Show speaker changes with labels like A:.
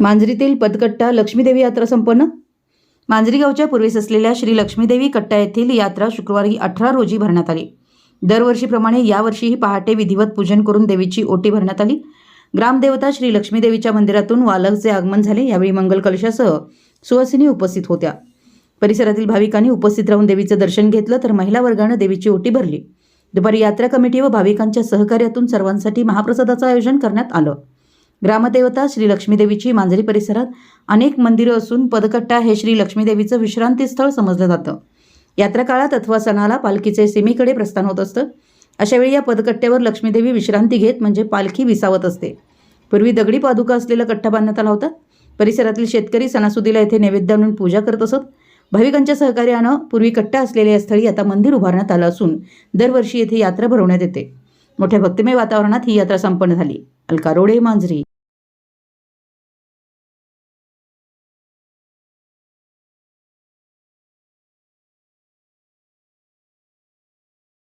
A: मांजरीतील पदकट्टा लक्ष्मीदेवी यात्रा संपन्न. मांजरी गावच्या पूर्वेस असलेल्या श्री लक्ष्मीदेवी कट्टा येथील यात्रा शुक्रवारी 18 रोजी भरण्यात आली. दरवर्षीप्रमाणे यावर्षीही पहाटे विधिवत पूजन करून देवीची ओटी भरण्यात आली. ग्रामदेवता श्री लक्ष्मीदेवीच्या मंदिरातून वालकचे आगमन झाले. यावेळी मंगल कलशासह सुवासिनी उपस्थित होत्या. परिसरातील भाविकांनी उपस्थित राहून देवीचे दर्शन घेतलं तर महिला वर्गाने देवीची ओटी भरली. दुपारी यात्रा कमिटी व भाविकांच्या सहकार्यातून सर्वांसाठी महाप्रसादाचं आयोजन करण्यात आलं. ग्रामदेवता श्री लक्ष्मीदेवीची मांजरी परिसरात अनेक मंदिरं असून पदकट्टा हे श्री लक्ष्मीदेवीचं विश्रांतीस्थळ समजलं जातं. यात्रा काळात अथवा सणाला पालखीचे सीमेकडे प्रस्थान होत असतं. अशावेळी या पदकट्ट्यावर लक्ष्मीदेवी विश्रांती घेत म्हणजे पालखी विसावत असते. पूर्वी दगडी पादुका असलेला कट्टा बांधण्यात आला होता. परिसरातील शेतकरी सणासुदीला येथे नैवेद्य आणून पूजा करत असत. भाविकांच्या सहकार्यानं पूर्वी कट्टा असलेल्या स्थळी आता मंदिर उभारण्यात आलं असून दरवर्षी येथे यात्रा भरवण्यात येते. मोठ्या भक्तिमय वातावरणात ही यात्रा संपन्न झाली. अलका रोडे, मांजरी.